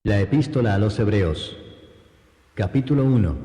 La epístola a los Hebreos, capítulo 1.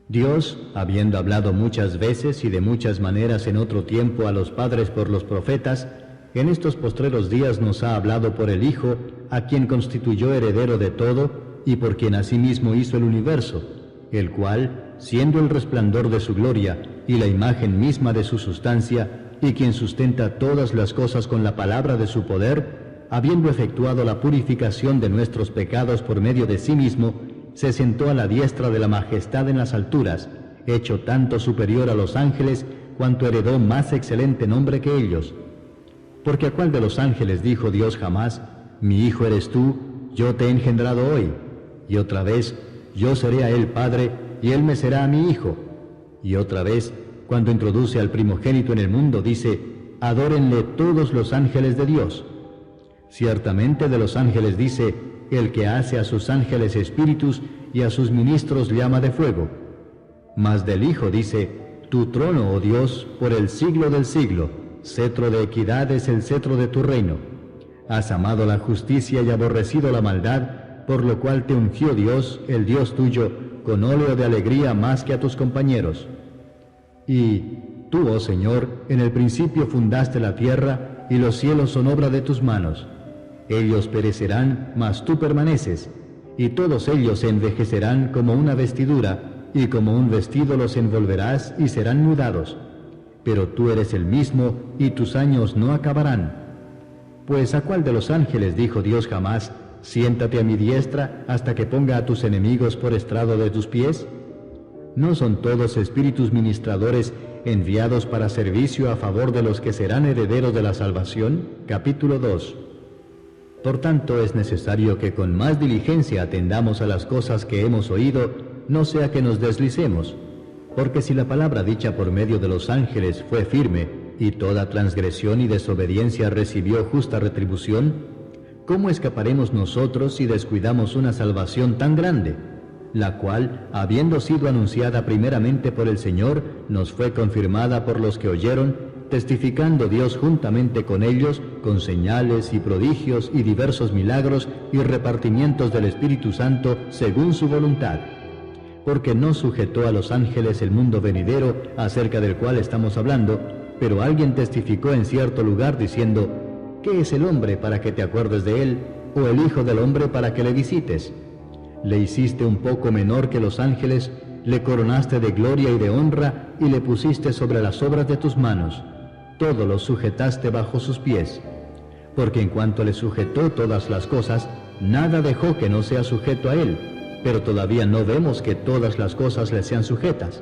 Dios, habiendo hablado muchas veces y de muchas maneras en otro tiempo a los padres por los profetas, en estos postreros días nos ha hablado por el Hijo, a quien constituyó heredero de todo, y por quien asimismo hizo el universo, el cual, siendo el resplandor de su gloria y la imagen misma de su sustancia, y quien sustenta todas las cosas con la palabra de su poder, habiendo efectuado la purificación de nuestros pecados por medio de sí mismo, se sentó a la diestra de la majestad en las alturas, hecho tanto superior a los ángeles, cuanto heredó más excelente nombre que ellos. Porque ¿a cuál de los ángeles dijo Dios jamás: mi hijo eres tú, yo te he engendrado hoy? Y otra vez: yo seré a él padre, y él me será a mi hijo. Y otra vez, cuando introduce al primogénito en el mundo, dice: adórenle todos los ángeles de Dios. Ciertamente de los ángeles dice: el que hace a sus ángeles espíritus y a sus ministros llama de fuego. Mas del Hijo dice: tu trono, oh Dios, por el siglo del siglo, cetro de equidad es el cetro de tu reino. Has amado la justicia y aborrecido la maldad, por lo cual te ungió Dios, el Dios tuyo, con óleo de alegría más que a tus compañeros. Y tú, oh Señor, en el principio fundaste la tierra, y los cielos son obra de tus manos. Ellos perecerán, mas tú permaneces, y todos ellos se envejecerán como una vestidura, y como un vestido los envolverás y serán mudados. Pero tú eres el mismo, y tus años no acabarán. Pues ¿a cuál de los ángeles dijo Dios jamás: siéntate a mi diestra hasta que ponga a tus enemigos por estrado de tus pies? ¿No son todos espíritus ministradores enviados para servicio a favor de los que serán herederos de la salvación? Capítulo 2. Por tanto, es necesario que con más diligencia atendamos a las cosas que hemos oído, no sea que nos deslicemos. Porque si la palabra dicha por medio de los ángeles fue firme, y toda transgresión y desobediencia recibió justa retribución, ¿cómo escaparemos nosotros si descuidamos una salvación tan grande, la cual, habiendo sido anunciada primeramente por el Señor, nos fue confirmada por los que oyeron, testificando Dios juntamente con ellos, con señales y prodigios y diversos milagros y repartimientos del Espíritu Santo según su voluntad? Porque no sujetó a los ángeles el mundo venidero, acerca del cual estamos hablando, pero alguien testificó en cierto lugar diciendo: ¿qué es el hombre para que te acuerdes de él, o el hijo del hombre para que le visites? Le hiciste un poco menor que los ángeles, le coronaste de gloria y de honra, y le pusiste sobre las obras de tus manos. Todo lo sujetaste bajo sus pies. Porque en cuanto le sujetó todas las cosas, nada dejó que no sea sujeto a él, pero todavía no vemos que todas las cosas le sean sujetas.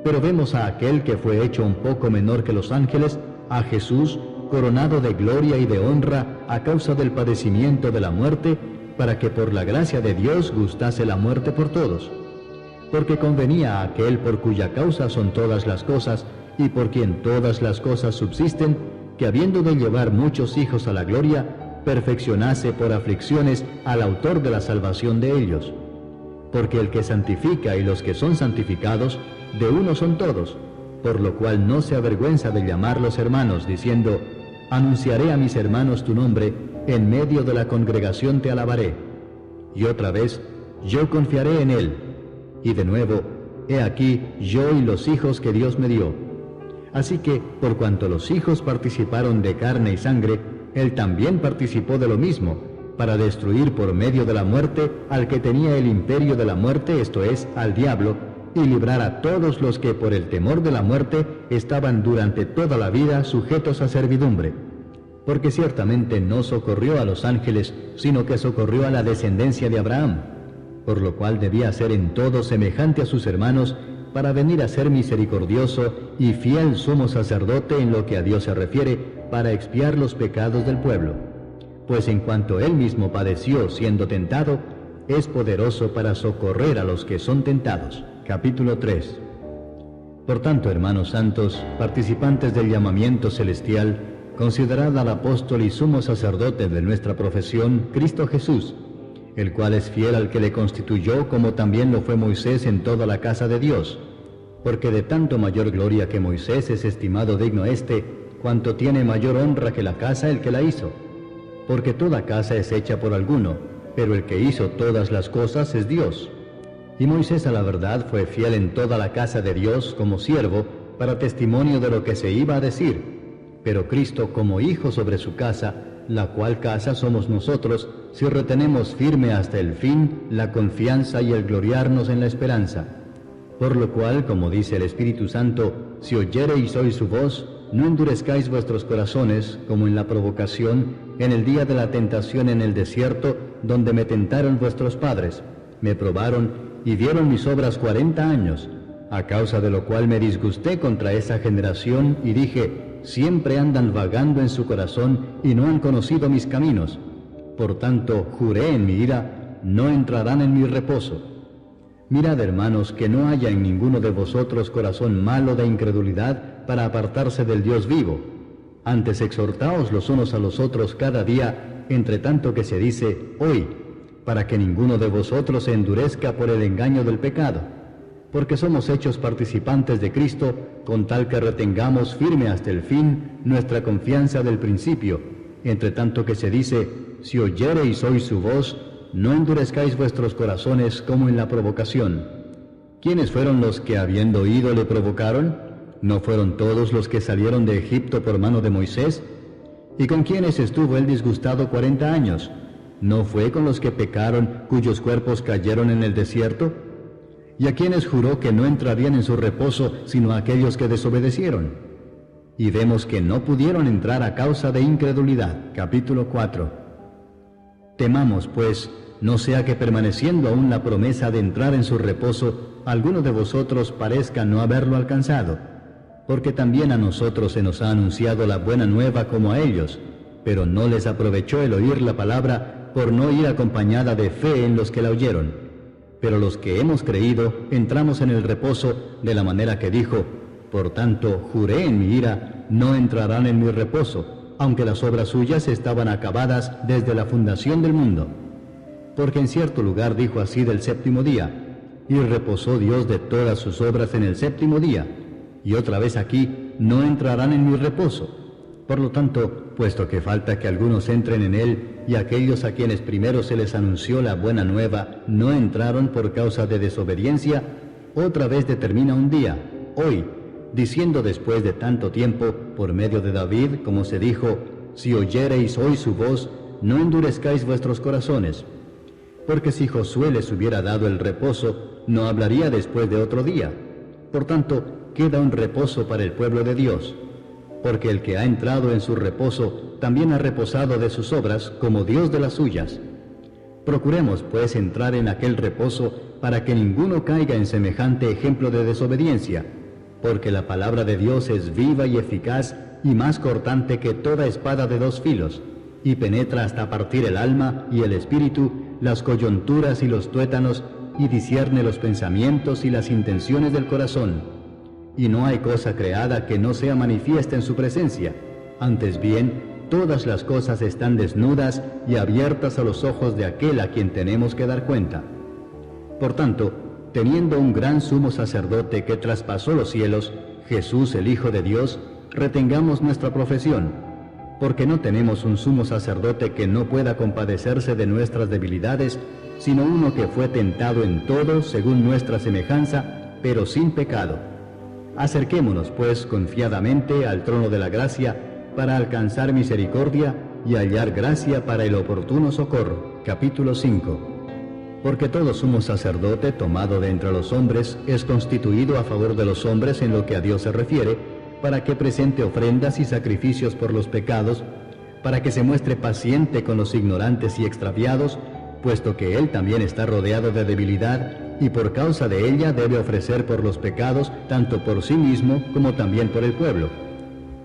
Pero vemos a aquel que fue hecho un poco menor que los ángeles, a Jesús, coronado de gloria y de honra a causa del padecimiento de la muerte, para que por la gracia de Dios gustase la muerte por todos. Porque convenía a aquel por cuya causa son todas las cosas, y por quien todas las cosas subsisten, que habiendo de llevar muchos hijos a la gloria, perfeccionase por aflicciones al autor de la salvación de ellos. Porque el que santifica y los que son santificados, de uno son todos, por lo cual no se avergüenza de llamarlos hermanos, diciendo: anunciaré a mis hermanos tu nombre, en medio de la congregación te alabaré. Y otra vez: yo confiaré en él. Y de nuevo: he aquí yo y los hijos que Dios me dio. Así que, por cuanto los hijos participaron de carne y sangre, él también participó de lo mismo, para destruir por medio de la muerte al que tenía el imperio de la muerte, esto es, al diablo, y librar a todos los que por el temor de la muerte estaban durante toda la vida sujetos a servidumbre. Porque ciertamente no socorrió a los ángeles, sino que socorrió a la descendencia de Abraham, por lo cual debía ser en todo semejante a sus hermanos, para venir a ser misericordioso y fiel sumo sacerdote en lo que a Dios se refiere, para expiar los pecados del pueblo. Pues en cuanto él mismo padeció siendo tentado, es poderoso para socorrer a los que son tentados. Capítulo 3. Por tanto, hermanos santos, participantes del llamamiento celestial, considerad al apóstol y sumo sacerdote de nuestra profesión, Cristo Jesús, el cual es fiel al que le constituyó, como también lo fue Moisés en toda la casa de Dios. Porque de tanto mayor gloria que Moisés es estimado digno cuanto tiene mayor honra que la casa el que la hizo. Porque toda casa es hecha por alguno, pero el que hizo todas las cosas es Dios. Y Moisés a la verdad fue fiel en toda la casa de Dios como siervo, para testimonio de lo que se iba a decir, pero Cristo como hijo sobre su casa, la cual casa somos nosotros, si retenemos firme hasta el fin la confianza y el gloriarnos en la esperanza. Por lo cual, como dice el Espíritu Santo, si oyereis hoy su voz, no endurezcáis vuestros corazones, como en la provocación, en el día de la tentación en el desierto, donde me tentaron vuestros padres, me probaron y vieron mis obras 40 años, a causa de lo cual me disgusté contra esa generación y dije, siempre andan vagando en su corazón y no han conocido mis caminos. Por tanto, juré en mi ira, no entrarán en mi reposo. Mirad, hermanos, que no haya en ninguno de vosotros corazón malo de incredulidad para apartarse del Dios vivo. Antes exhortaos los unos a los otros cada día, entre tanto que se dice hoy, para que ninguno de vosotros se endurezca por el engaño del pecado. Porque somos hechos participantes de Cristo, con tal que retengamos firme hasta el fin nuestra confianza del principio, entre tanto que se dice, si oyereis hoy su voz, no endurezcáis vuestros corazones como en la provocación. ¿Quiénes fueron los que habiendo oído le provocaron? ¿No fueron todos los que salieron de Egipto por mano de Moisés? ¿Y con quiénes estuvo él disgustado 40 años? ¿No fue con los que pecaron, cuyos cuerpos cayeron en el desierto? ¿Y a quienes juró que no entrarían en su reposo, sino a aquellos que desobedecieron? Y vemos que no pudieron entrar a causa de incredulidad. Capítulo 4. Temamos, pues, no sea que permaneciendo aún la promesa de entrar en su reposo, alguno de vosotros parezca no haberlo alcanzado, porque también a nosotros se nos ha anunciado la buena nueva como a ellos, pero no les aprovechó el oír la palabra por no ir acompañada de fe en los que la oyeron. Pero los que hemos creído entramos en el reposo de la manera que dijo, por tanto, juré en mi ira, no entrarán en mi reposo, aunque las obras suyas estaban acabadas desde la fundación del mundo. Porque en cierto lugar dijo así del séptimo día, y reposó Dios de todas sus obras en el séptimo día, y otra vez aquí, no entrarán en mi reposo. Por lo tanto, puesto que falta que algunos entren en él, y aquellos a quienes primero se les anunció la buena nueva no entraron por causa de desobediencia, otra vez determina un día, hoy, diciendo después de tanto tiempo, por medio de David, como se dijo, si oyereis hoy su voz, no endurezcáis vuestros corazones. Porque si Josué les hubiera dado el reposo, no hablaría después de otro día. Por tanto, queda un reposo para el pueblo de Dios. Porque el que ha entrado en su reposo también ha reposado de sus obras como Dios de las suyas. Procuremos pues entrar en aquel reposo para que ninguno caiga en semejante ejemplo de desobediencia, porque la palabra de Dios es viva y eficaz y más cortante que toda espada de dos filos, y penetra hasta partir el alma y el espíritu, las coyunturas y los tuétanos, y discierne los pensamientos y las intenciones del corazón. Y no hay cosa creada que no sea manifiesta en su presencia. Antes bien, todas las cosas están desnudas y abiertas a los ojos de aquel a quien tenemos que dar cuenta. Por tanto, teniendo un gran sumo sacerdote que traspasó los cielos, Jesús el Hijo de Dios, retengamos nuestra profesión, porque no tenemos un sumo sacerdote que no pueda compadecerse de nuestras debilidades, sino uno que fue tentado en todo según nuestra semejanza, pero sin pecado. Acerquémonos, pues, confiadamente al trono de la gracia, para alcanzar misericordia y hallar gracia para el oportuno socorro. Capítulo 5. Porque todo sumo sacerdote tomado de entre los hombres es constituido a favor de los hombres en lo que a Dios se refiere, para que presente ofrendas y sacrificios por los pecados, para que se muestre paciente con los ignorantes y extraviados, puesto que él también está rodeado de debilidad, y por causa de ella debe ofrecer por los pecados, tanto por sí mismo como también por el pueblo.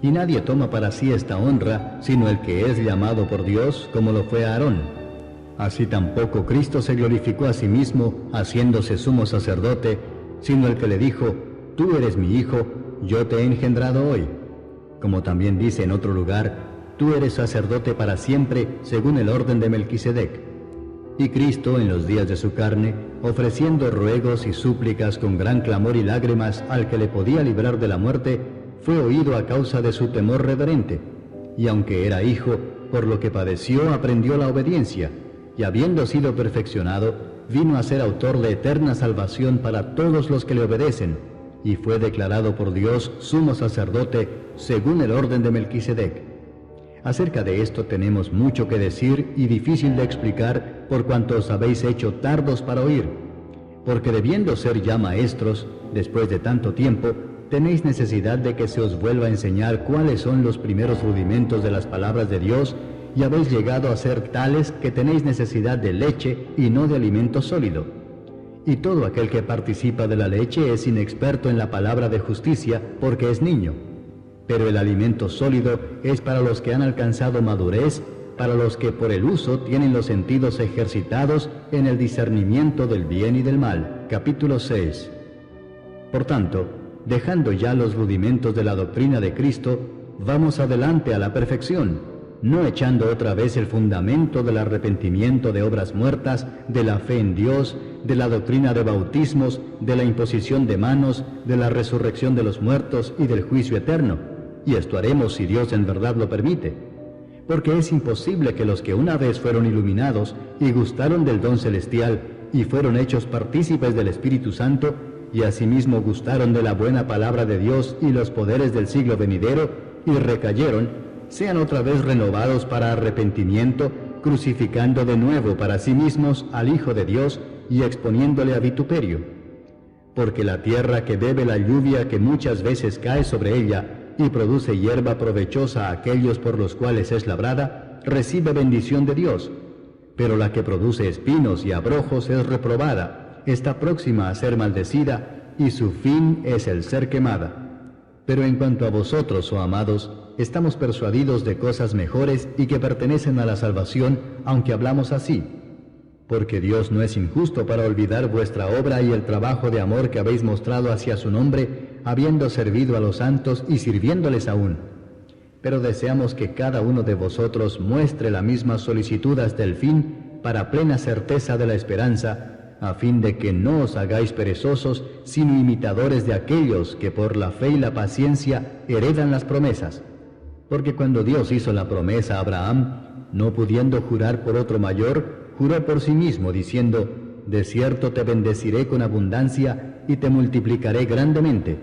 Y nadie toma para sí esta honra, sino el que es llamado por Dios, como lo fue Aarón. Así tampoco Cristo se glorificó a sí mismo, haciéndose sumo sacerdote, sino el que le dijo, tú eres mi hijo, yo te he engendrado hoy. Como también dice en otro lugar, tú eres sacerdote para siempre, según el orden de Melquisedec. Y Cristo, en los días de su carne, ofreciendo ruegos y súplicas con gran clamor y lágrimas al que le podía librar de la muerte, fue oído a causa de su temor reverente. Y aunque era hijo, por lo que padeció aprendió la obediencia, y habiendo sido perfeccionado, vino a ser autor de eterna salvación para todos los que le obedecen, y fue declarado por Dios sumo sacerdote según el orden de Melquisedec. Acerca de esto tenemos mucho que decir y difícil de explicar, por cuanto os habéis hecho tardos para oír, porque debiendo ser ya maestros, después de tanto tiempo, tenéis necesidad de que se os vuelva a enseñar cuáles son los primeros rudimentos de las palabras de Dios, y habéis llegado a ser tales que tenéis necesidad de leche y no de alimento sólido. Y todo aquel que participa de la leche es inexperto en la palabra de justicia, porque es niño. Pero el alimento sólido es para los que han alcanzado madurez, para los que por el uso tienen los sentidos ejercitados en el discernimiento del bien y del mal. Capítulo 6. Por tanto, dejando ya los rudimentos de la doctrina de Cristo, vamos adelante a la perfección, no echando otra vez el fundamento del arrepentimiento de obras muertas, de la fe en Dios, de la doctrina de bautismos, de la imposición de manos, de la resurrección de los muertos y del juicio eterno. Y esto haremos si Dios en verdad lo permite. Porque es imposible que los que una vez fueron iluminados y gustaron del don celestial y fueron hechos partícipes del Espíritu Santo, y asimismo gustaron de la buena palabra de Dios y los poderes del siglo venidero, y recayeron, sean otra vez renovados para arrepentimiento, crucificando de nuevo para sí mismos al Hijo de Dios y exponiéndole a vituperio. Porque la tierra que bebe la lluvia que muchas veces cae sobre ella y produce hierba provechosa a aquellos por los cuales es labrada, recibe bendición de Dios. Pero la que produce espinos y abrojos es reprobada, está próxima a ser maldecida, y su fin es el ser quemada. Pero en cuanto a vosotros, oh amados, estamos persuadidos de cosas mejores y que pertenecen a la salvación, aunque hablamos así. Porque Dios no es injusto para olvidar vuestra obra y el trabajo de amor que habéis mostrado hacia su nombre, habiendo servido a los santos y sirviéndoles aún. Pero deseamos que cada uno de vosotros muestre la misma solicitud hasta el fin, para plena certeza de la esperanza, a fin de que no os hagáis perezosos, sino imitadores de aquellos que por la fe y la paciencia heredan las promesas. Porque cuando Dios hizo la promesa a Abraham, no pudiendo jurar por otro mayor, juró por sí mismo, diciendo: de cierto te bendeciré con abundancia y te multiplicaré grandemente.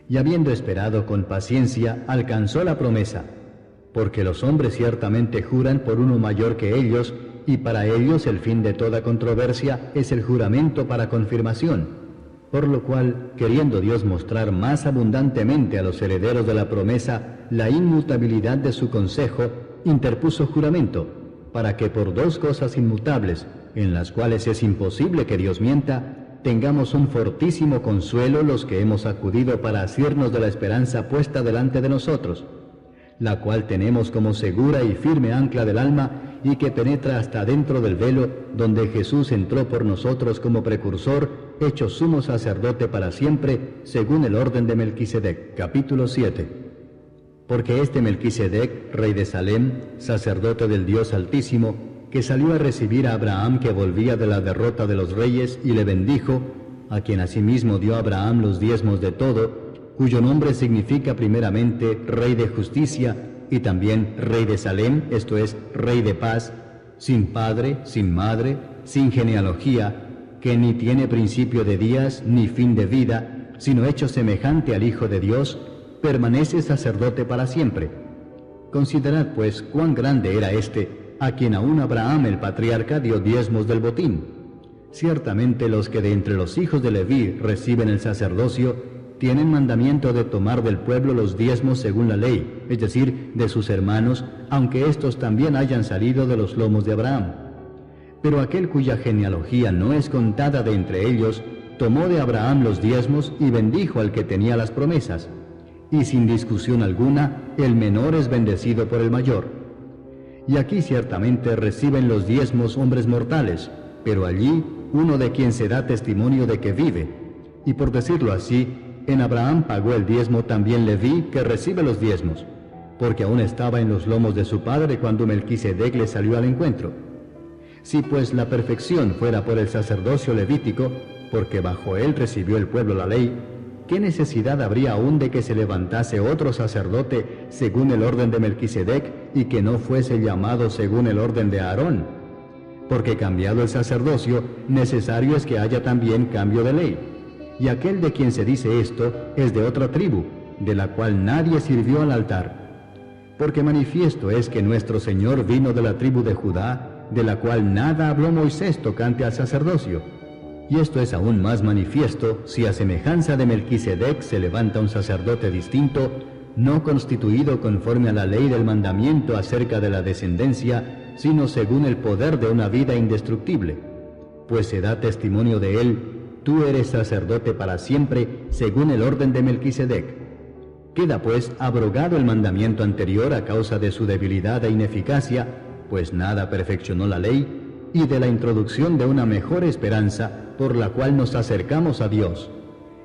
Y habiendo esperado con paciencia, alcanzó la promesa. Porque los hombres ciertamente juran por uno mayor que ellos, y para ellos el fin de toda controversia es el juramento para confirmación. Por lo cual, queriendo Dios mostrar más abundantemente a los herederos de la promesa la inmutabilidad de su consejo, interpuso juramento, para que por dos cosas inmutables, en las cuales es imposible que Dios mienta, tengamos un fortísimo consuelo los que hemos acudido para asirnos de la esperanza puesta delante de nosotros, la cual tenemos como segura y firme ancla del alma, y que penetra hasta dentro del velo, donde Jesús entró por nosotros como precursor, hecho sumo sacerdote para siempre, según el orden de Melquisedec. Capítulo 7. Porque este Melquisedec, rey de Salem, sacerdote del Dios Altísimo, que salió a recibir a Abraham que volvía de la derrota de los reyes, y le bendijo, a quien asimismo dio a Abraham los diezmos de todo, cuyo nombre significa primeramente Rey de Justicia, y también Rey de Salem, esto es, Rey de Paz, sin padre, sin madre, sin genealogía, que ni tiene principio de días ni fin de vida, sino hecho semejante al Hijo de Dios, permanece sacerdote para siempre. Considerad pues cuán grande era éste, a quien aún Abraham el patriarca dio diezmos del botín. Ciertamente los que de entre los hijos de Leví reciben el sacerdocio, tienen mandamiento de tomar del pueblo los diezmos según la ley, es decir, de sus hermanos, aunque éstos también hayan salido de los lomos de Abraham. Pero aquel cuya genealogía no es contada de entre ellos, tomó de Abraham los diezmos y bendijo al que tenía las promesas. Y sin discusión alguna, el menor es bendecido por el mayor. Y aquí ciertamente reciben los diezmos hombres mortales, pero allí uno de quien se da testimonio de que vive. Y por decirlo así, en Abraham pagó el diezmo también Leví, que recibe los diezmos, porque aún estaba en los lomos de su padre cuando Melquisedec le salió al encuentro. Si pues la perfección fuera por el sacerdocio levítico, porque bajo él recibió el pueblo la ley, ¿qué necesidad habría aún de que se levantase otro sacerdote según el orden de Melquisedec y que no fuese llamado según el orden de Aarón? porque cambiado el sacerdocio, necesario es que haya también cambio de ley. Y aquel de quien se dice esto es de otra tribu, de la cual nadie sirvió al altar. Porque manifiesto es que nuestro Señor vino de la tribu de Judá, de la cual nada habló Moisés tocante al sacerdocio. Y esto es aún más manifiesto si a semejanza de Melquisedec se levanta un sacerdote distinto, no constituido conforme a la ley del mandamiento acerca de la descendencia, sino según el poder de una vida indestructible. Pues se da testimonio de él: tú eres sacerdote para siempre, según el orden de Melquisedec. Queda pues abrogado el mandamiento anterior a causa de su debilidad e ineficacia, pues nada perfeccionó la ley, y de la introducción de una mejor esperanza, por la cual nos acercamos a Dios.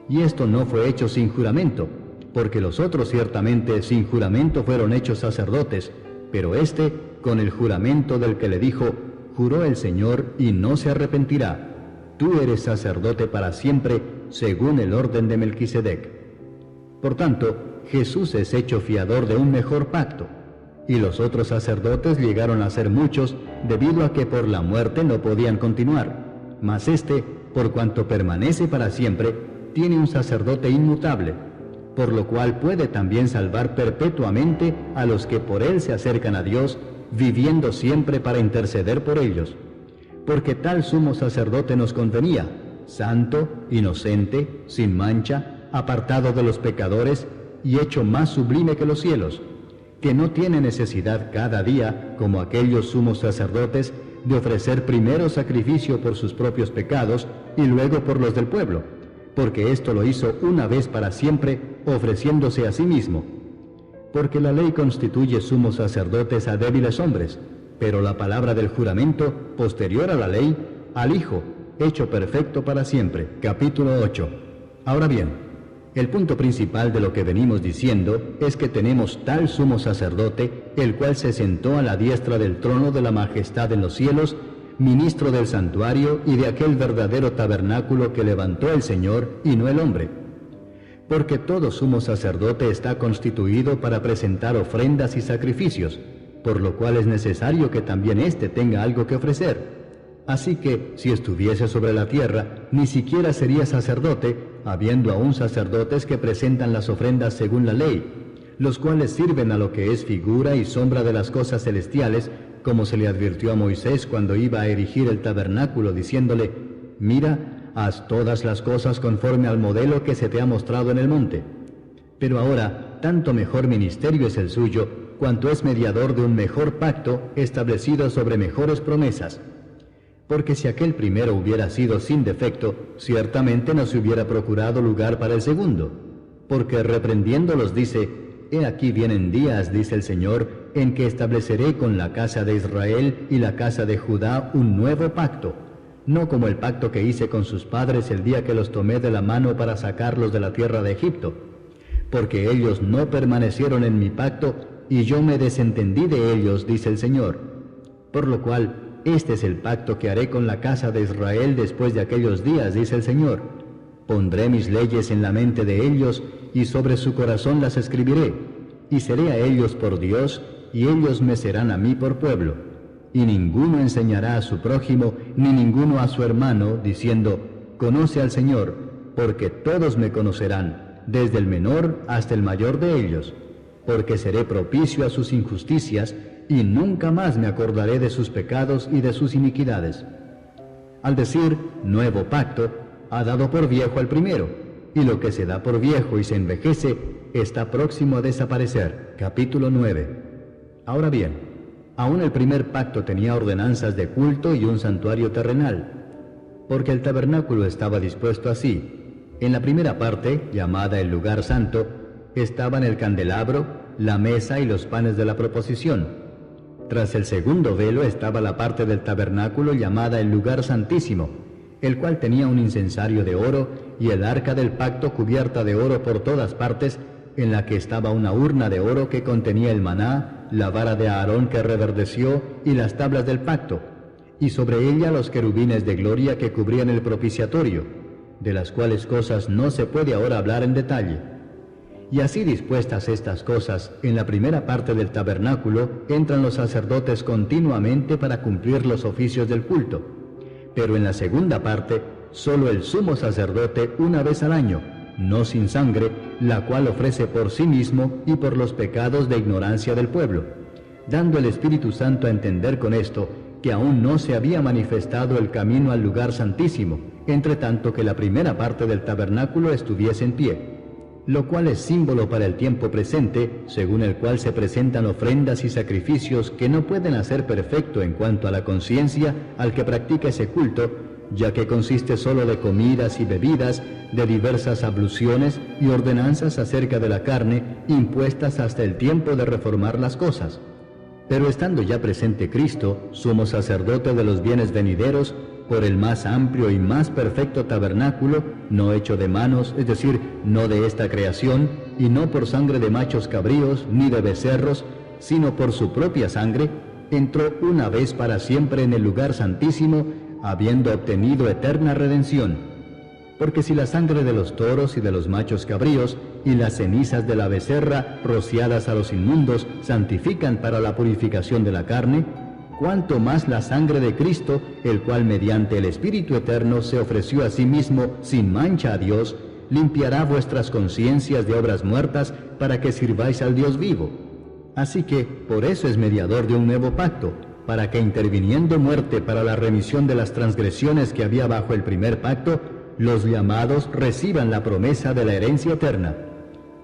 Y esto no fue hecho sin juramento, porque los otros ciertamente sin juramento fueron hechos sacerdotes, pero éste con el juramento del que le dijo: juró el Señor y no se arrepentirá, tú eres sacerdote para siempre, según el orden de Melquisedec. Por tanto, Jesús es hecho fiador de un mejor pacto, y los otros sacerdotes llegaron a ser muchos, debido a que por la muerte no podían continuar, mas éste, por cuanto permanece para siempre, tiene un sacerdote inmutable, por lo cual puede también salvar perpetuamente a los que por él se acercan a Dios, viviendo siempre para interceder por ellos. Porque tal sumo sacerdote nos convenía, santo, inocente, sin mancha, apartado de los pecadores, y hecho más sublime que los cielos, que no tiene necesidad cada día, como aquellos sumos sacerdotes, de ofrecer primero sacrificio por sus propios pecados y luego por los del pueblo, porque esto lo hizo una vez para siempre, ofreciéndose a sí mismo. Porque la ley constituye sumos sacerdotes a débiles hombres, pero la palabra del juramento, posterior a la ley, al Hijo, hecho perfecto para siempre. Capítulo 8. Ahora bien, el punto principal de lo que venimos diciendo es que tenemos tal sumo sacerdote, el cual se sentó a la diestra del trono de la majestad en los cielos, ministro del santuario y de aquel verdadero tabernáculo que levantó el Señor y no el hombre. Porque todo sumo sacerdote está constituido para presentar ofrendas y sacrificios, por lo cual es necesario que también éste tenga algo que ofrecer. Así que, si estuviese sobre la tierra, ni siquiera sería sacerdote, habiendo aún sacerdotes que presentan las ofrendas según la ley, los cuales sirven a lo que es figura y sombra de las cosas celestiales, como se le advirtió a Moisés cuando iba a erigir el tabernáculo, diciéndole: mira, haz todas las cosas conforme al modelo que se te ha mostrado en el monte. Pero ahora, tanto mejor ministerio es el suyo, cuanto es mediador de un mejor pacto, establecido sobre mejores promesas. Porque si aquel primero hubiera sido sin defecto, ciertamente no se hubiera procurado lugar para el segundo. Porque reprendiéndolos dice: he aquí vienen días, dice el Señor, en que estableceré con la casa de Israel y la casa de Judá un nuevo pacto, no como el pacto que hice con sus padres el día que los tomé de la mano para sacarlos de la tierra de Egipto. Porque ellos no permanecieron en mi pacto, y yo me desentendí de ellos, dice el Señor. Por lo cual, este es el pacto que haré con la casa de Israel después de aquellos días, dice el Señor. Pondré mis leyes en la mente de ellos, y sobre su corazón las escribiré, y seré a ellos por Dios, y ellos me serán a mí por pueblo. Y ninguno enseñará a su prójimo, ni ninguno a su hermano, diciendo: conoce al Señor, porque todos me conocerán, desde el menor hasta el mayor de ellos, porque seré propicio a sus injusticias, y nunca más me acordaré de sus pecados y de sus iniquidades. Al decir nuevo pacto, ha dado por viejo al primero, y lo que se da por viejo y se envejece está próximo a desaparecer. Capítulo 9. Ahora bien, aún el primer pacto tenía ordenanzas de culto y un santuario terrenal, porque el tabernáculo estaba dispuesto así. En la primera parte, llamada el lugar santo, estaban el candelabro, la mesa y los panes de la proposición. Tras el segundo velo estaba la parte del tabernáculo llamada el lugar santísimo, el cual tenía un incensario de oro y el arca del pacto cubierta de oro por todas partes, en la que estaba una urna de oro que contenía el maná, la vara de Aarón que reverdeció y las tablas del pacto, y sobre ella los querubines de gloria que cubrían el propiciatorio, de las cuales cosas no se puede ahora hablar en detalle. Y así dispuestas estas cosas, en la primera parte del tabernáculo entran los sacerdotes continuamente para cumplir los oficios del culto. Pero en la segunda parte, solo el sumo sacerdote una vez al año, no sin sangre, la cual ofrece por sí mismo y por los pecados de ignorancia del pueblo, dando el Espíritu Santo a entender con esto que aún no se había manifestado el camino al lugar santísimo, entre tanto que la primera parte del tabernáculo estuviese en pie, lo cual es símbolo para el tiempo presente, según el cual se presentan ofrendas y sacrificios que no pueden hacer perfecto en cuanto a la conciencia al que practica ese culto, ya que consiste solo de comidas y bebidas, de diversas abluciones y ordenanzas acerca de la carne, impuestas hasta el tiempo de reformar las cosas. Pero estando ya presente Cristo, sumo sacerdote de los bienes venideros, por el más amplio y más perfecto tabernáculo, no hecho de manos, es decir, no de esta creación, y no por sangre de machos cabríos, ni de becerros, sino por su propia sangre, entró una vez para siempre en el lugar santísimo, habiendo obtenido eterna redención. Porque si la sangre de los toros y de los machos cabríos, y las cenizas de la becerra, rociadas a los inmundos, santifican para la purificación de la carne, cuánto más la sangre de Cristo, el cual mediante el Espíritu Eterno se ofreció a sí mismo sin mancha a Dios, limpiará vuestras conciencias de obras muertas para que sirváis al Dios vivo. Así que, por eso es mediador de un nuevo pacto, para que interviniendo muerte para la remisión de las transgresiones que había bajo el primer pacto, los llamados reciban la promesa de la herencia eterna.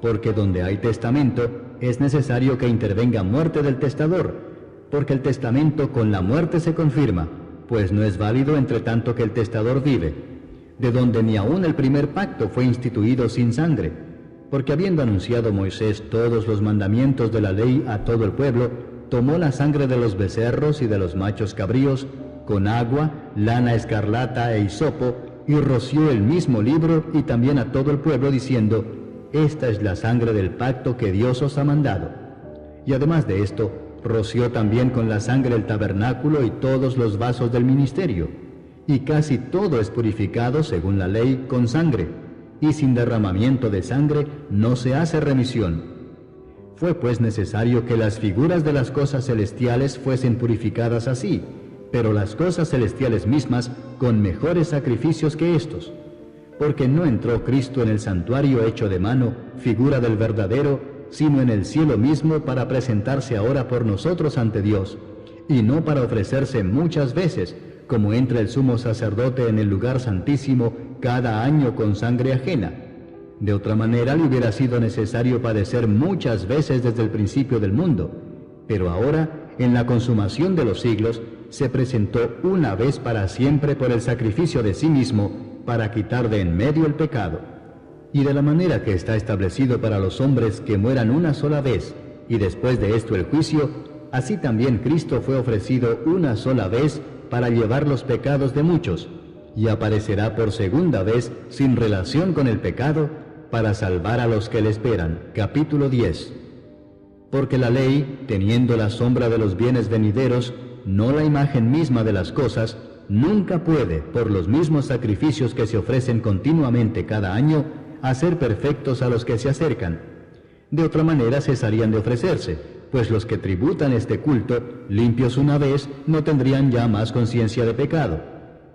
Porque donde hay testamento, es necesario que intervenga muerte del testador, porque el testamento con la muerte se confirma, pues no es válido entre tanto que el testador vive, de donde ni aun el primer pacto fue instituido sin sangre, porque habiendo anunciado Moisés todos los mandamientos de la ley a todo el pueblo, tomó la sangre de los becerros y de los machos cabríos, con agua, lana escarlata e hisopo, y roció el mismo libro y también a todo el pueblo, diciendo: esta es la sangre del pacto que Dios os ha mandado. Y además de esto, roció también con la sangre el tabernáculo y todos los vasos del ministerio, y casi todo es purificado según la ley con sangre, y sin derramamiento de sangre no se hace remisión. Fue pues necesario que las figuras de las cosas celestiales fuesen purificadas así, pero las cosas celestiales mismas con mejores sacrificios que estos, porque no entró Cristo en el santuario hecho de mano, figura del verdadero, sino en el cielo mismo para presentarse ahora por nosotros ante Dios, y no para ofrecerse muchas veces, como entra el sumo sacerdote en el lugar santísimo cada año con sangre ajena. De otra manera le hubiera sido necesario padecer muchas veces desde el principio del mundo, pero ahora, en la consumación de los siglos, se presentó una vez para siempre por el sacrificio de sí mismo, para quitar de en medio el pecado. Y de la manera que está establecido para los hombres que mueran una sola vez, y después de esto el juicio, así también Cristo fue ofrecido una sola vez para llevar los pecados de muchos, y aparecerá por segunda vez sin relación con el pecado, para salvar a los que le esperan. Capítulo 10. Porque la ley, teniendo la sombra de los bienes venideros, no la imagen misma de las cosas, nunca puede, por los mismos sacrificios que se ofrecen continuamente cada año, hacer perfectos a los que se acercan. De otra manera cesarían de ofrecerse, pues los que tributan este culto, limpios una vez, no tendrían ya más conciencia de pecado.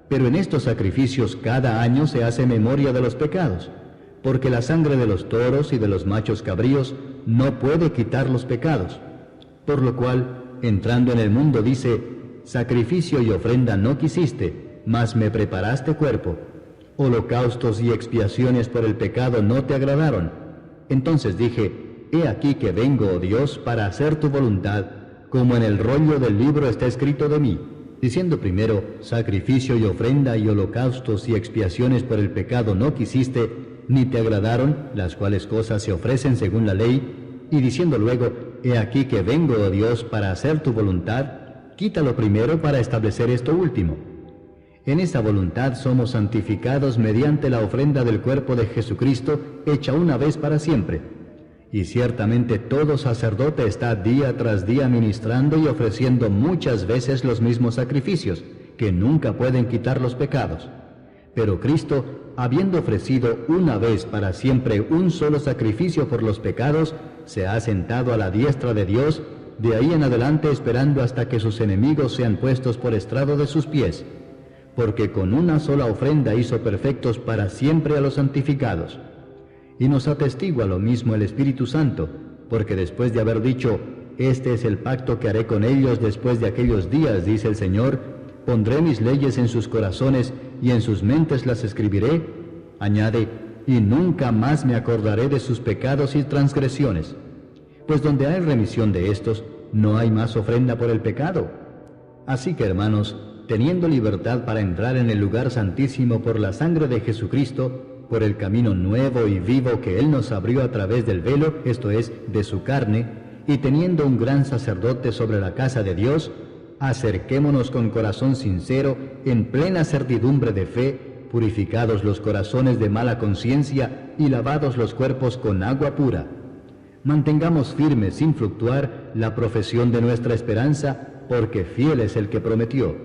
Pero en estos sacrificios cada año se hace memoria de los pecados, porque la sangre de los toros y de los machos cabríos no puede quitar los pecados. Por lo cual, entrando en el mundo dice: sacrificio y ofrenda no quisiste, mas me preparaste cuerpo. Holocaustos y expiaciones por el pecado no te agradaron. Entonces dije: he aquí que vengo, oh Dios, para hacer tu voluntad, como en el rollo del libro está escrito de mí. Diciendo primero: sacrificio y ofrenda y holocaustos y expiaciones por el pecado no quisiste, ni te agradaron, las cuales cosas se ofrecen según la ley, y diciendo luego: he aquí que vengo, oh Dios, para hacer tu voluntad, quítalo primero para establecer esto último. En esa voluntad somos santificados mediante la ofrenda del cuerpo de Jesucristo, hecha una vez para siempre. Y ciertamente todo sacerdote está día tras día ministrando y ofreciendo muchas veces los mismos sacrificios, que nunca pueden quitar los pecados. Pero Cristo, habiendo ofrecido una vez para siempre un solo sacrificio por los pecados, se ha sentado a la diestra de Dios, de ahí en adelante esperando hasta que sus enemigos sean puestos por estrado de sus pies, porque con una sola ofrenda hizo perfectos para siempre a los santificados. Y nos atestigua lo mismo el Espíritu Santo, porque después de haber dicho, este es el pacto que haré con ellos después de aquellos días, dice el Señor, pondré mis leyes en sus corazones y en sus mentes las escribiré, añade, y nunca más me acordaré de sus pecados y transgresiones. Pues donde hay remisión de estos, no hay más ofrenda por el pecado. Así que, hermanos, teniendo libertad para entrar en el lugar santísimo por la sangre de Jesucristo, por el camino nuevo y vivo que Él nos abrió a través del velo, esto es, de su carne, y teniendo un gran sacerdote sobre la casa de Dios, acerquémonos con corazón sincero, en plena certidumbre de fe, purificados los corazones de mala conciencia y lavados los cuerpos con agua pura. Mantengamos firme sin fluctuar la profesión de nuestra esperanza, porque fiel es el que prometió.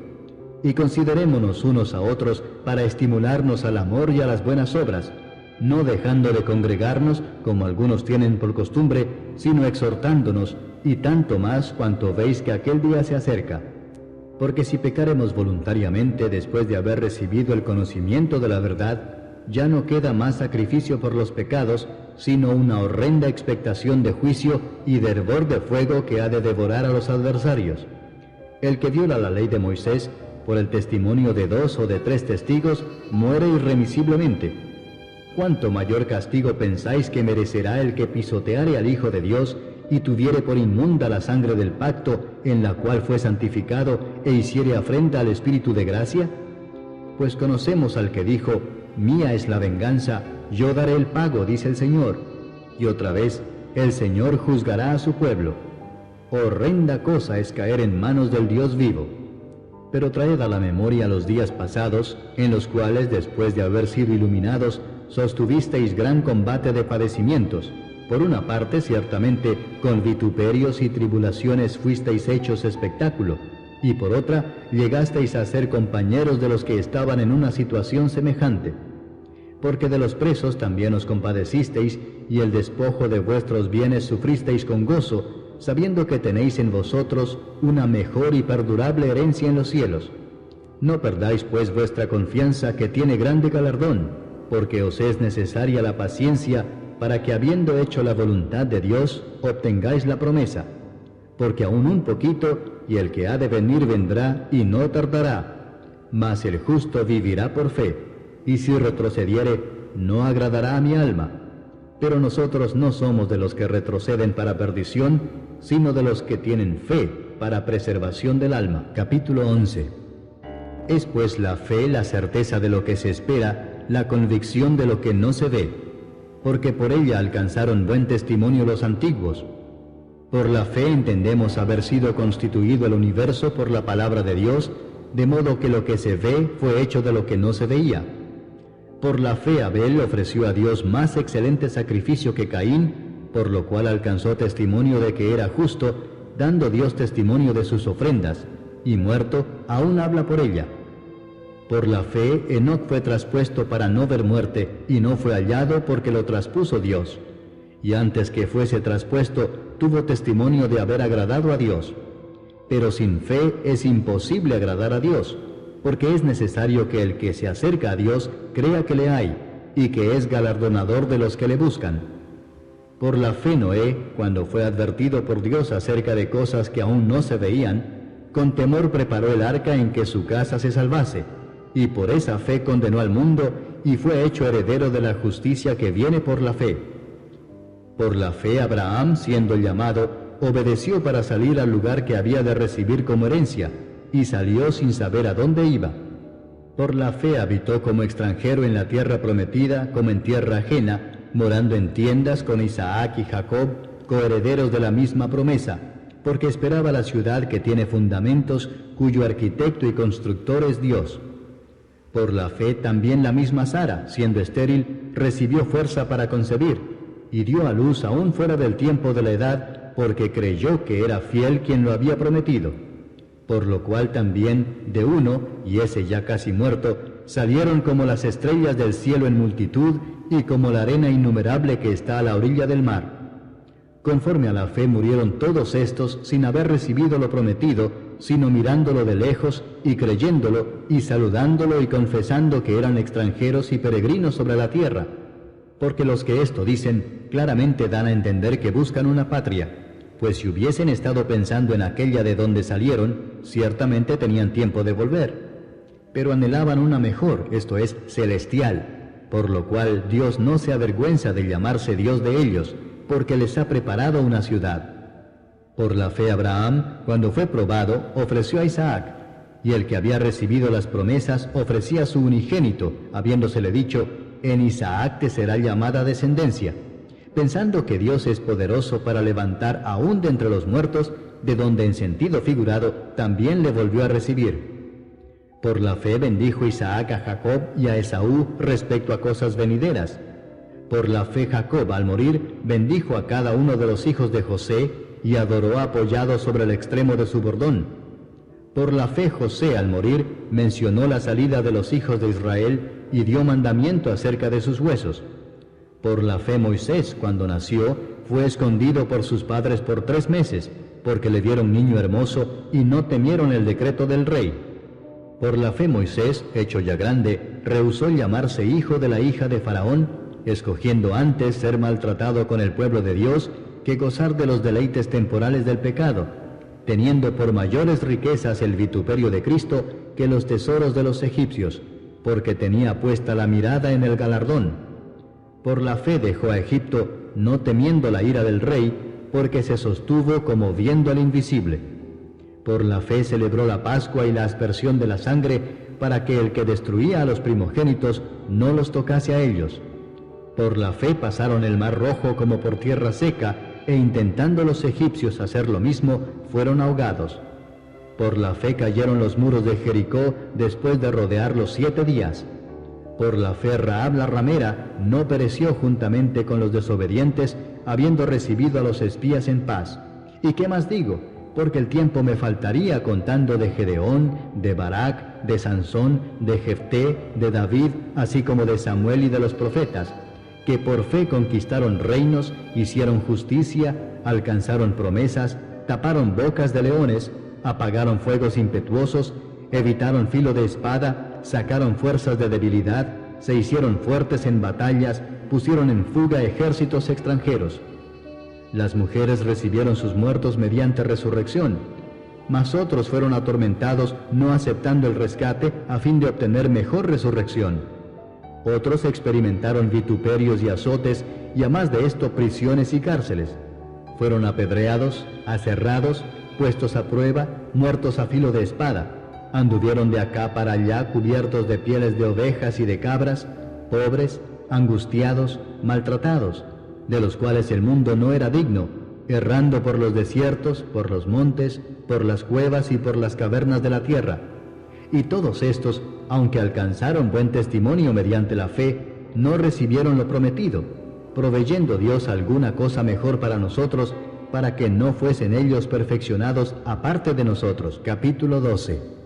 Y considerémonos unos a otros para estimularnos al amor y a las buenas obras, no dejando de congregarnos, como algunos tienen por costumbre, sino exhortándonos, y tanto más cuanto veis que aquel día se acerca. Porque si pecaremos voluntariamente después de haber recibido el conocimiento de la verdad, ya no queda más sacrificio por los pecados, sino una horrenda expectación de juicio y de hervor de fuego que ha de devorar a los adversarios. El que viola la ley de Moisés, por el testimonio de 2 o de 3 testigos, muere irremisiblemente. ¿Cuánto mayor castigo pensáis que merecerá el que pisoteare al Hijo de Dios y tuviere por inmunda la sangre del pacto en la cual fue santificado e hiciere afrenta al Espíritu de gracia? Pues conocemos al que dijo, mía es la venganza, yo daré el pago, dice el Señor. Y otra vez, el Señor juzgará a su pueblo. Horrenda cosa es caer en manos del Dios vivo. Pero traed a la memoria los días pasados, en los cuales, después de haber sido iluminados, sostuvisteis gran combate de padecimientos. Por una parte, ciertamente, con vituperios y tribulaciones fuisteis hechos espectáculo, y por otra, llegasteis a ser compañeros de los que estaban en una situación semejante. Porque de los presos también os compadecisteis, y el despojo de vuestros bienes sufristeis con gozo, sabiendo que tenéis en vosotros una mejor y perdurable herencia en los cielos. No perdáis pues vuestra confianza, que tiene grande galardón, porque os es necesaria la paciencia, para que habiendo hecho la voluntad de Dios, obtengáis la promesa. Porque aún un poquito, y el que ha de venir vendrá, y no tardará. Mas el justo vivirá por fe, y si retrocediere, no agradará a mi alma. Pero nosotros no somos de los que retroceden para perdición, sino de los que tienen fe para preservación del alma. Capítulo 11. Es pues la fe la certeza de lo que se espera, la convicción de lo que no se ve, porque por ella alcanzaron buen testimonio los antiguos. Por la fe entendemos haber sido constituido el universo por la palabra de Dios, de modo que lo que se ve fue hecho de lo que no se veía. Por la fe Abel ofreció a Dios más excelente sacrificio que Caín, por lo cual alcanzó testimonio de que era justo, dando Dios testimonio de sus ofrendas, y muerto aún habla por ella. Por la fe Enoc fue traspuesto para no ver muerte, y no fue hallado porque lo traspuso Dios. Y antes que fuese traspuesto, tuvo testimonio de haber agradado a Dios. Pero sin fe es imposible agradar a Dios, porque es necesario que el que se acerca a Dios crea que le hay, y que es galardonador de los que le buscan. Por la fe Noé, cuando fue advertido por Dios acerca de cosas que aún no se veían, con temor preparó el arca en que su casa se salvase, y por esa fe condenó al mundo, y fue hecho heredero de la justicia que viene por la fe. Por la fe Abraham, siendo llamado, obedeció para salir al lugar que había de recibir como herencia, y salió sin saber a dónde iba. Por la fe habitó como extranjero en la tierra prometida, como en tierra ajena, morando en tiendas con Isaac y Jacob, coherederos de la misma promesa, porque esperaba la ciudad que tiene fundamentos, cuyo arquitecto y constructor es Dios. Por la fe también la misma Sara, siendo estéril, recibió fuerza para concebir, y dio a luz aún fuera del tiempo de la edad, porque creyó que era fiel quien lo había prometido. Por lo cual también de uno, y ese ya casi muerto, salieron como las estrellas del cielo en multitud y como la arena innumerable que está a la orilla del mar. Conforme a la fe murieron todos estos sin haber recibido lo prometido, sino mirándolo de lejos y creyéndolo y saludándolo y confesando que eran extranjeros y peregrinos sobre la tierra. Porque los que esto dicen claramente dan a entender que buscan una patria, pues si hubiesen estado pensando en aquella de donde salieron, ciertamente tenían tiempo de volver. Pero anhelaban una mejor, esto es, celestial, por lo cual Dios no se avergüenza de llamarse Dios de ellos, porque les ha preparado una ciudad. Por la fe Abraham, cuando fue probado, ofreció a Isaac, y el que había recibido las promesas ofrecía a su unigénito, habiéndosele dicho, en Isaac te será llamada descendencia, pensando que Dios es poderoso para levantar aún de entre los muertos, de donde en sentido figurado también le volvió a recibir. Por la fe bendijo Isaac a Jacob y a Esaú respecto a cosas venideras. Por la fe Jacob, al morir, bendijo a cada uno de los hijos de José y adoró apoyado sobre el extremo de su bordón. Por la fe José, al morir, mencionó la salida de los hijos de Israel y dio mandamiento acerca de sus huesos. Por la fe Moisés, cuando nació, fue escondido por sus padres por 3 meses, porque le dieron niño hermoso y no temieron el decreto del rey. Por la fe Moisés, hecho ya grande, rehusó llamarse hijo de la hija de Faraón, escogiendo antes ser maltratado con el pueblo de Dios que gozar de los deleites temporales del pecado, teniendo por mayores riquezas el vituperio de Cristo que los tesoros de los egipcios, porque tenía puesta la mirada en el galardón. Por la fe dejó a Egipto, no temiendo la ira del rey, porque se sostuvo como viendo al invisible. Por la fe celebró la Pascua y la aspersión de la sangre, para que el que destruía a los primogénitos no los tocase a ellos. Por la fe pasaron el mar Rojo como por tierra seca, e intentando los egipcios hacer lo mismo, fueron ahogados. Por la fe cayeron los muros de Jericó después de rodearlos 7 días. Por la fe Rahab la ramera no pereció juntamente con los desobedientes, habiendo recibido a los espías en paz. ¿Y qué más digo? Porque el tiempo me faltaría contando de Gedeón, de Barak, de Sansón, de Jefté, de David, así como de Samuel y de los profetas, que por fe conquistaron reinos, hicieron justicia, alcanzaron promesas, taparon bocas de leones, apagaron fuegos impetuosos, evitaron filo de espada, sacaron fuerzas de debilidad, se hicieron fuertes en batallas, pusieron en fuga ejércitos extranjeros. Las mujeres recibieron sus muertos mediante resurrección, mas otros fueron atormentados no aceptando el rescate a fin de obtener mejor resurrección. Otros experimentaron vituperios y azotes, y a más de esto prisiones y cárceles. Fueron apedreados, aserrados, puestos a prueba, muertos a filo de espada. Anduvieron de acá para allá cubiertos de pieles de ovejas y de cabras, pobres, angustiados, maltratados, de los cuales el mundo no era digno, errando por los desiertos, por los montes, por las cuevas y por las cavernas de la tierra. Y todos estos, aunque alcanzaron buen testimonio mediante la fe, no recibieron lo prometido, proveyendo Dios alguna cosa mejor para nosotros, para que no fuesen ellos perfeccionados aparte de nosotros. Capítulo 12.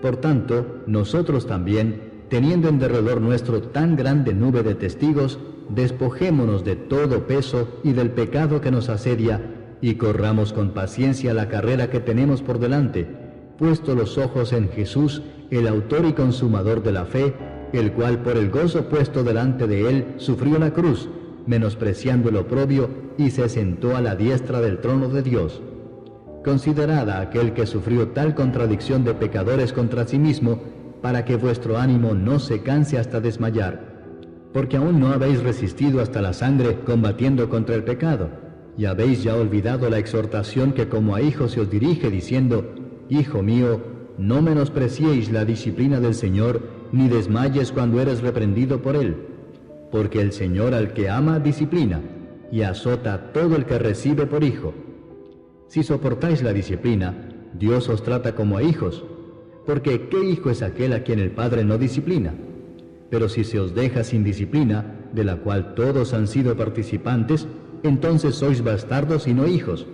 Por tanto, nosotros también, teniendo en derredor nuestro tan grande nube de testigos, despojémonos de todo peso y del pecado que nos asedia, y corramos con paciencia la carrera que tenemos por delante, puesto los ojos en Jesús, el autor y consumador de la fe, el cual por el gozo puesto delante de él sufrió la cruz, menospreciando el oprobio, y se sentó a la diestra del trono de Dios. Considerad a aquel que sufrió tal contradicción de pecadores contra sí mismo, para que vuestro ánimo no se canse hasta desmayar. Porque aún no habéis resistido hasta la sangre combatiendo contra el pecado, y habéis ya olvidado la exhortación que como a hijos se os dirige, diciendo: Hijo mío, no menospreciéis la disciplina del Señor, ni desmayes cuando eres reprendido por Él. Porque el Señor al que ama disciplina, y azota a todo el que recibe por hijo. Si soportáis la disciplina, Dios os trata como a hijos, porque ¿qué hijo es aquel a quien el Padre no disciplina? Pero si se os deja sin disciplina, de la cual todos han sido participantes, entonces sois bastardos y no hijos.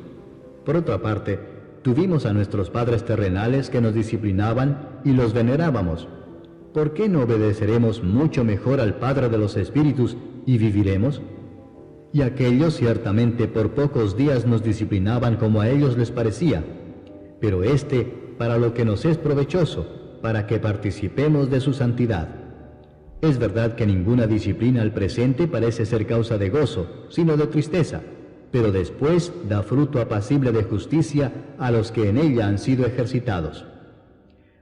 Por otra parte, tuvimos a nuestros padres terrenales que nos disciplinaban y los venerábamos. ¿por qué no obedeceremos mucho mejor al Padre de los Espíritus y viviremos? Y aquellos ciertamente por pocos días nos disciplinaban como a ellos les parecía, pero para lo que nos es provechoso, para que participemos de su santidad. Es verdad que ninguna disciplina al presente parece ser causa de gozo, sino de tristeza, pero después da fruto apacible de justicia a los que en ella han sido ejercitados.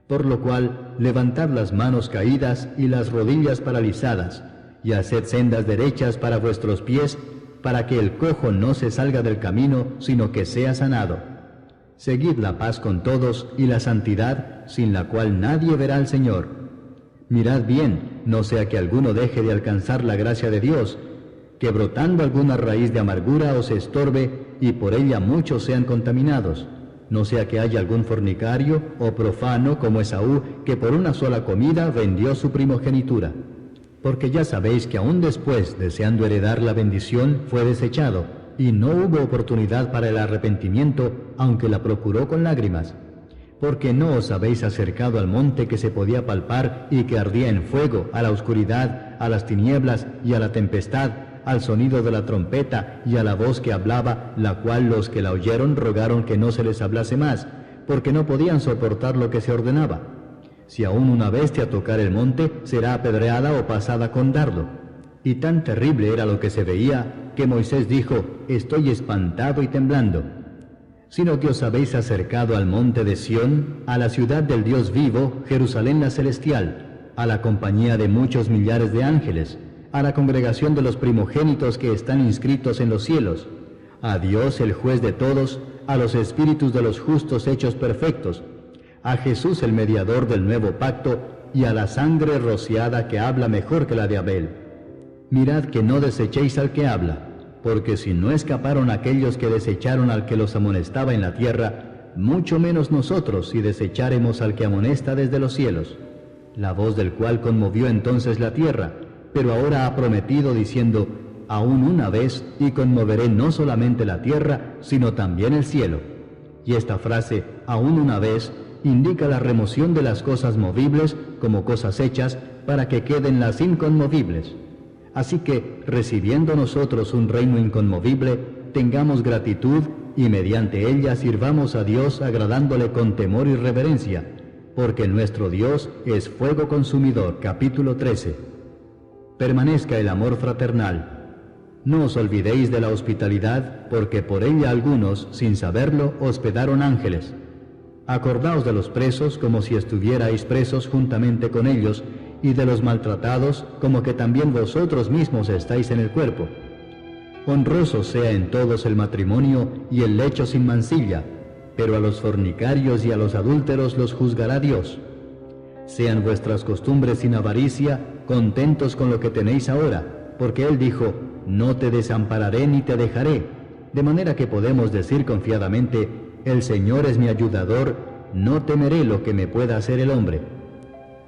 Por lo cual, levantad las manos caídas y las rodillas paralizadas, y haced sendas derechas para vuestros pies, para que el cojo no se salga del camino, sino que sea sanado. Seguid la paz con todos y la santidad, sin la cual nadie verá al Señor. Mirad bien, no sea que alguno deje de alcanzar la gracia de Dios, que brotando alguna raíz de amargura os estorbe, y por ella muchos sean contaminados. No sea que haya algún fornicario o profano como Esaú, que por una sola comida vendió su primogenitura. Porque ya sabéis que aún después, deseando heredar la bendición, fue desechado, y no hubo oportunidad para el arrepentimiento, aunque la procuró con lágrimas. Porque no os habéis acercado al monte que se podía palpar y que ardía en fuego, a la oscuridad, a las tinieblas y a la tempestad, al sonido de la trompeta y a la voz que hablaba, la cual los que la oyeron rogaron que no se les hablase más, porque no podían soportar lo que se ordenaba. Si aún una bestia tocar el monte, será apedreada o pasada con dardo. Y tan terrible era lo que se veía, que Moisés dijo: estoy espantado y temblando. Sino que os habéis acercado al monte de Sión, a la ciudad del Dios vivo, Jerusalén la celestial, a la compañía de muchos millares de ángeles, a la congregación de los primogénitos que están inscritos en los cielos, a Dios el juez de todos, a los espíritus de los justos hechos perfectos, a Jesús el mediador del nuevo pacto, y a la sangre rociada que habla mejor que la de Abel. Mirad que no desechéis al que habla, porque si no escaparon aquellos que desecharon al que los amonestaba en la tierra, mucho menos nosotros si desecháremos al que amonesta desde los cielos, la voz del cual conmovió entonces la tierra, pero ahora ha prometido diciendo: aún una vez, y conmoveré no solamente la tierra, sino también el cielo. Y esta frase, aún una vez, indica la remoción de las cosas movibles como cosas hechas, para que queden las inconmovibles. Así que, recibiendo nosotros un reino inconmovible, tengamos gratitud y mediante ella sirvamos a Dios agradándole con temor y reverencia, porque nuestro Dios es fuego consumidor. Capítulo 13. Permanezca el amor fraternal. No os olvidéis de la hospitalidad, porque por ella algunos, sin saberlo, hospedaron ángeles. Acordaos de los presos como si estuvierais presos juntamente con ellos, y de los maltratados como que también vosotros mismos estáis en el cuerpo. Honroso sea en todos el matrimonio y el lecho sin mancilla, pero a los fornicarios y a los adúlteros los juzgará Dios. Sean vuestras costumbres sin avaricia, contentos con lo que tenéis ahora, porque Él dijo: no te desampararé ni te dejaré, de manera que podemos decir confiadamente: el Señor es mi ayudador, no temeré lo que me pueda hacer el hombre.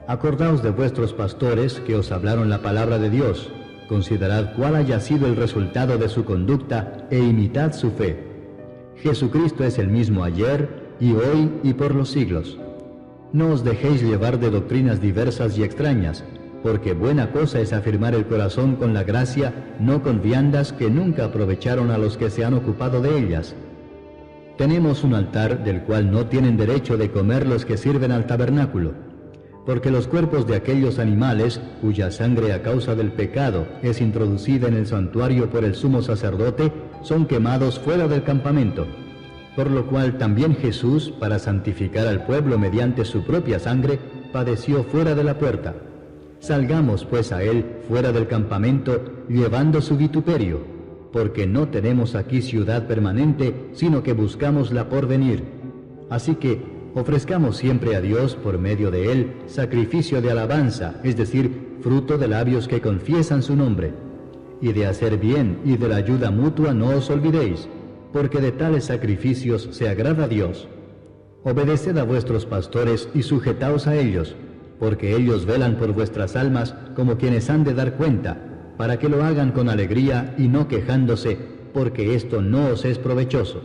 Acordaos de vuestros pastores que os hablaron la palabra de Dios, considerad cuál haya sido el resultado de su conducta e imitad su fe. Jesucristo es el mismo ayer y hoy y por los siglos. No os dejéis llevar de doctrinas diversas y extrañas, porque buena cosa es afirmar el corazón con la gracia, no con viandas que nunca aprovecharon a los que se han ocupado de ellas. Tenemos un altar del cual no tienen derecho de comer los que sirven al tabernáculo, porque los cuerpos de aquellos animales, cuya sangre a causa del pecado es introducida en el santuario por el sumo sacerdote, son quemados fuera del campamento. Por lo cual también Jesús, para santificar al pueblo mediante su propia sangre, padeció fuera de la puerta. Salgamos pues a él fuera del campamento, llevando su vituperio, porque no tenemos aquí ciudad permanente, sino que buscamos la por venir. Así que ofrezcamos siempre a Dios por medio de él sacrificio de alabanza, es decir, fruto de labios que confiesan su nombre. Y de hacer bien y de la ayuda mutua no os olvidéis, porque de tales sacrificios se agrada a Dios. Obedeced a vuestros pastores y sujetaos a ellos, porque ellos velan por vuestras almas como quienes han de dar cuenta, para que lo hagan con alegría y no quejándose, porque esto no os es provechoso.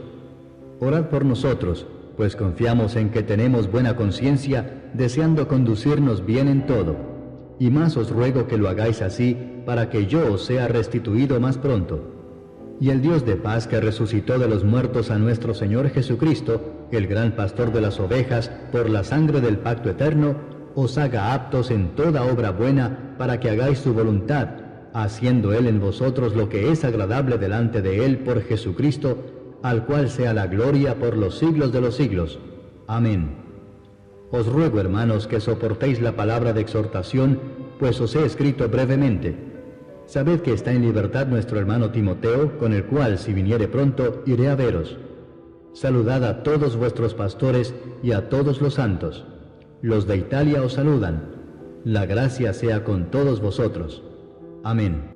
Orad por nosotros, pues confiamos en que tenemos buena conciencia, deseando conducirnos bien en todo. y más os ruego que lo hagáis así, para que yo os sea restituido más pronto. Y el Dios de paz, que resucitó de los muertos a nuestro Señor Jesucristo, el gran pastor de las ovejas, por la sangre del pacto eterno, os haga aptos en toda obra buena, para que hagáis su voluntad, haciendo Él en vosotros lo que es agradable delante de Él por Jesucristo, al cual sea la gloria por los siglos de los siglos. Amén. Os ruego, hermanos, que soportéis la palabra de exhortación, pues os he escrito brevemente. Sabed que está en libertad nuestro hermano Timoteo, con el cual, si viniere pronto, iré a veros. Saludad a todos vuestros pastores y a todos los santos. Los de Italia os saludan. La gracia sea con todos vosotros. Amén.